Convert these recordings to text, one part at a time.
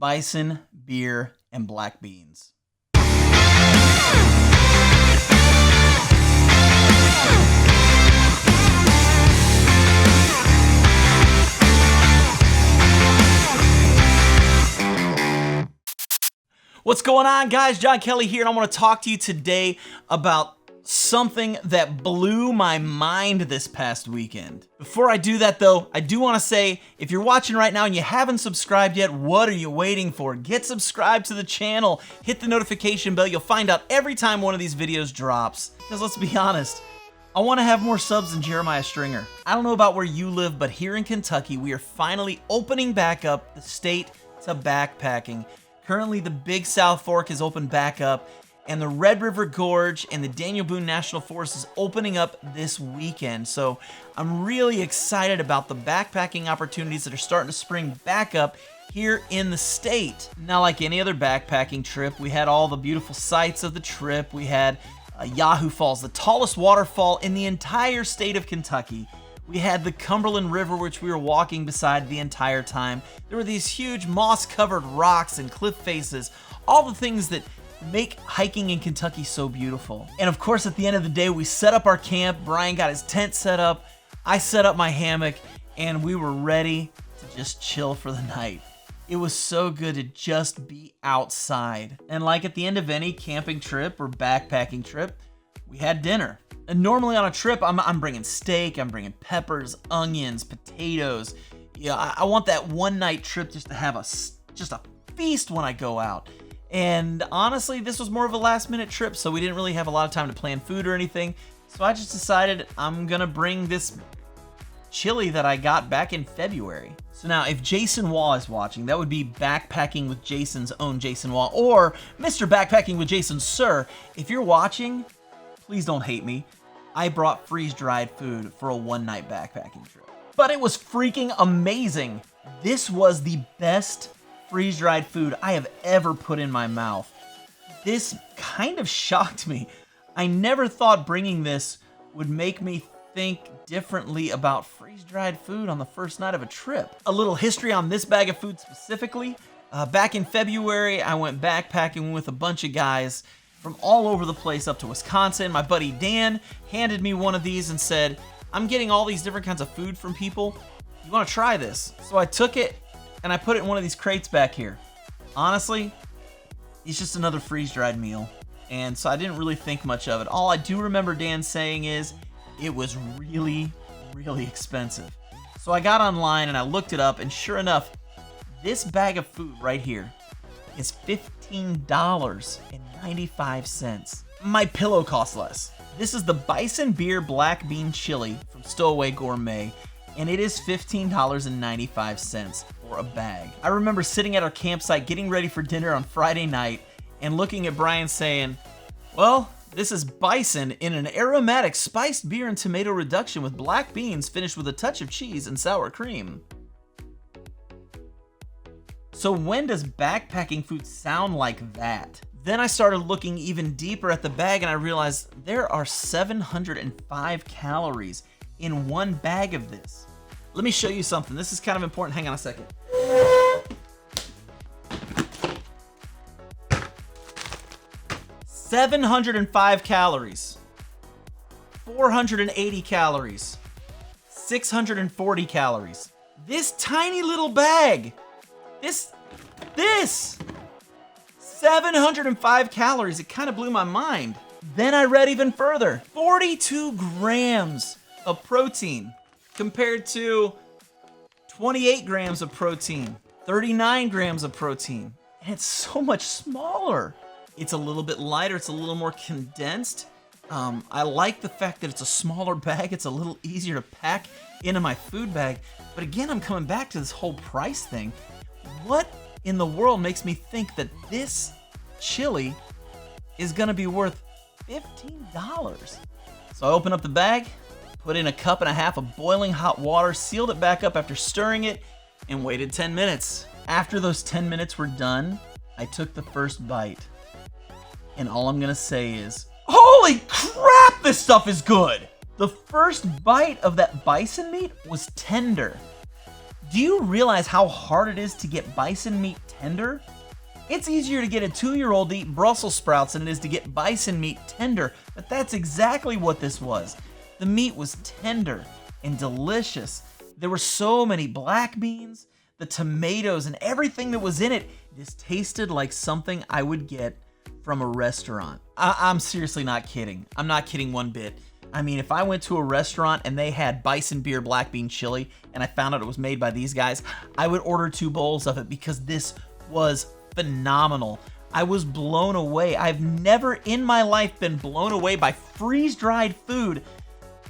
bison, beer, and black beans. What's going on, guys? John Kelly here, and I want to talk to you today about something that blew my mind this past weekend. Before I do that, though, I do want to say, if you're watching right now and you haven't subscribed yet, what are you waiting for? Get subscribed to the channel, hit the notification bell. You'll find out every time one of these videos drops. Because let's be honest, I want to have more subs than Jeremiah Stringer. I don't know about where you live, but here in Kentucky, we are finally opening back up the state to backpacking. Currently, the Big South Fork is open back up, and the Red River Gorge and the Daniel Boone National Forest is opening up this weekend. So I'm really excited about the backpacking opportunities that are starting to spring back up here in the state. Now, like any other backpacking trip, we had all the beautiful sights of the trip. We had Yahoo Falls, the tallest waterfall in the entire state of Kentucky. We had the Cumberland River, which we were walking beside the entire time. There were these huge moss-covered rocks and cliff faces, all the things that make hiking in Kentucky so beautiful. And of course, at the end of the day, we set up our camp. Brian got his tent set up. I set up my hammock, and we were ready to just chill for the night. It was so good to just be outside. And like at the end of any camping trip or backpacking trip, we had dinner. And normally on a trip, I'm bringing steak, I'm bringing peppers, onions, potatoes. Yeah, I want that one night trip just to have just a feast when I go out. And honestly, this was more of a last minute trip, so we didn't really have a lot of time to plan food or anything. So I just decided I'm gonna bring this chili that I got back in February. So now, if Jason Waugh is watching, that would be Backpacking with Jason's own Jason Waugh, or Mr. Backpacking with Jason Sir. If you're watching, please don't hate me. I brought freeze-dried food for a one-night backpacking trip. But it was freaking amazing. This was the best freeze-dried food I have ever put in my mouth. This kind of shocked me. I never thought bringing this would make me think differently about freeze-dried food on the first night of a trip. A little history on this bag of food specifically. Back in February, I went backpacking with a bunch of guys from all over the place up to Wisconsin. My buddy Dan handed me one of these and said, I'm getting all these different kinds of food from people. You want to try this? So I took it and I put it in one of these crates back here. Honestly, it's just another freeze-dried meal. And so I didn't really think much of it. All I do remember Dan saying is it was really, really expensive. So I got online and I looked it up, and sure enough, this bag of food right here is $15.95. My pillow costs less. This is the Bison Beer Black Bean Chili from Stowaway Gourmet, and it is $15.95 for a bag. I remember sitting at our campsite getting ready for dinner on Friday night and looking at Brian saying, well, this is bison in an aromatic spiced beer and tomato reduction with black beans finished with a touch of cheese and sour cream. So when does backpacking food sound like that? Then I started looking even deeper at the bag and I realized there are 705 calories in one bag of this. Let me show you something. This is kind of important. Hang on a second. $705 calories, 480 calories, 640 calories. This tiny little bag, this 705 calories, it kind of blew my mind. Then I read even further, 42 grams of protein compared to 28 grams of protein, 39 grams of protein, and it's so much smaller. It's a little bit lighter, it's a little more condensed. I like the fact that it's a smaller bag, it's a little easier to pack into my food bag. But again, I'm coming back to this whole price thing. What in the world makes me think that this chili is gonna be worth $15? So I opened up the bag, put in a cup and a half of boiling hot water, sealed it back up after stirring it, and waited 10 minutes. After those 10 minutes were done, I took the first bite. And all I'm gonna say is, holy crap, this stuff is good! The first bite of that bison meat was tender. Do you realize how hard it is to get bison meat tender? It's easier to get a 2-year-old to eat Brussels sprouts than it is to get bison meat tender, but that's exactly what this was. The meat was tender and delicious. There were so many black beans, the tomatoes, and everything that was in it just tasted like something I would get from a restaurant. I'm seriously not kidding. I'm not kidding one bit. I mean, if I went to a restaurant and they had bison beer black bean chili and I found out it was made by these guys, I would order 2 bowls of it because this was phenomenal. I was blown away. I've never in my life been blown away by freeze-dried food,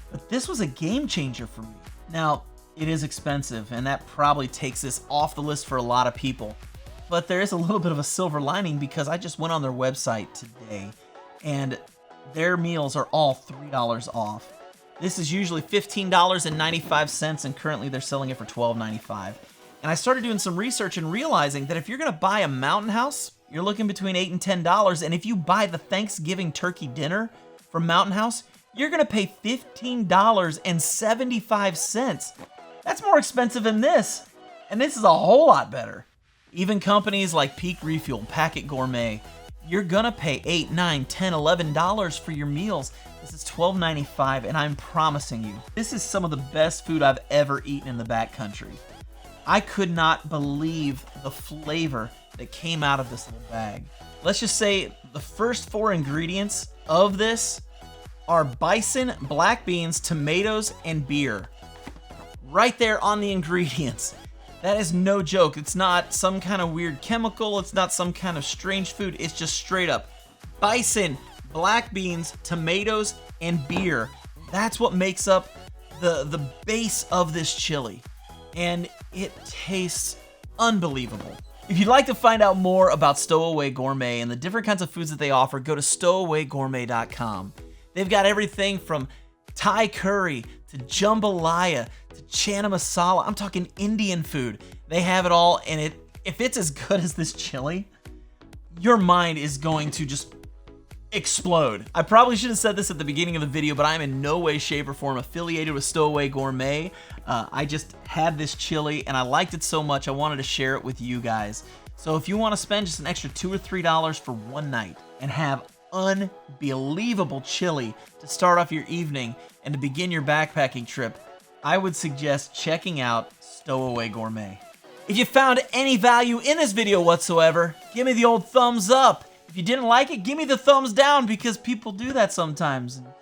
but this was a game changer for me. Now, it is expensive, and that probably takes this off the list for a lot of people. But there is a little bit of a silver lining because I just went on their website today, and their meals are all $3 off. This is usually $15.95, and currently they're selling it for $12.95. And I started doing some research and realizing that if you're gonna buy a Mountain House, you're looking between $8 and $10, and if you buy the Thanksgiving turkey dinner from Mountain House, you're gonna pay $15.75. That's more expensive than this, and this is a whole lot better. Even companies like Peak Refuel, Packet Gourmet, you're gonna pay $8, $9, $10, $11 for your meals. This is $12.95, and I'm promising you, this is some of the best food I've ever eaten in the backcountry. I could not believe the flavor that came out of this little bag. Let's just say the first 4 ingredients of this are bison, black beans, tomatoes, and beer. Right there on the ingredients. That is no joke. It's not some kind of weird chemical. It's not some kind of strange food. It's just straight up bison, black beans, tomatoes, and beer. That's what makes up the base of this chili. And it tastes unbelievable. If you'd like to find out more about Stowaway Gourmet and the different kinds of foods that they offer, go to stowawaygourmet.com. They've got everything from Thai curry to jambalaya to chana masala. I'm talking Indian food. They have it all, and if it's as good as this chili, your mind is going to just explode. I probably should have said this at the beginning of the video, but I'm in no way, shape, or form affiliated with Stowaway Gourmet. I just had this chili, and I liked it so much, I wanted to share it with you guys. So if you want to spend just an extra $2 or $3 for one night and have unbelievable chili to start off your evening and to begin your backpacking trip, I would suggest checking out Stowaway Gourmet. If you found any value in this video whatsoever, give me the old thumbs up. If you didn't like it, give me the thumbs down, because people do that sometimes and it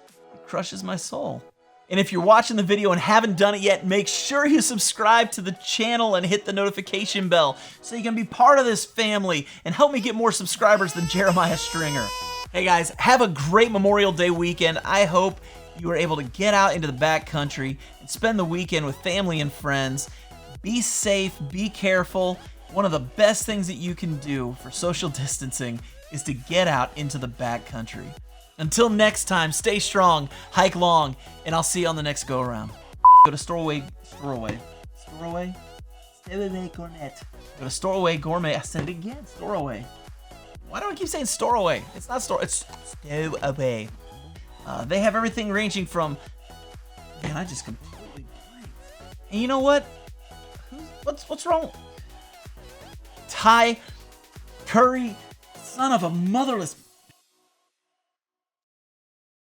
crushes my soul. And if you're watching the video and haven't done it yet, make sure you subscribe to the channel and hit the notification bell so you can be part of this family and help me get more subscribers than Jeremiah Stringer. Hey guys, have a great Memorial Day weekend. I hope you were able to get out into the backcountry and spend the weekend with family and friends. Be safe, be careful. One of the best things that you can do for social distancing is to get out into the backcountry. Until next time, stay strong, hike long, and I'll see you on the next go-around. Go to Stowaway Gourmet. Go to Stowaway Gourmet. I said it again, Stowaway. Why do I keep saying Stowaway? It's not Store, it's Stowaway. They have everything ranging from, man, I just completely blanked. And you know what? What's wrong? Thai curry, son of a motherless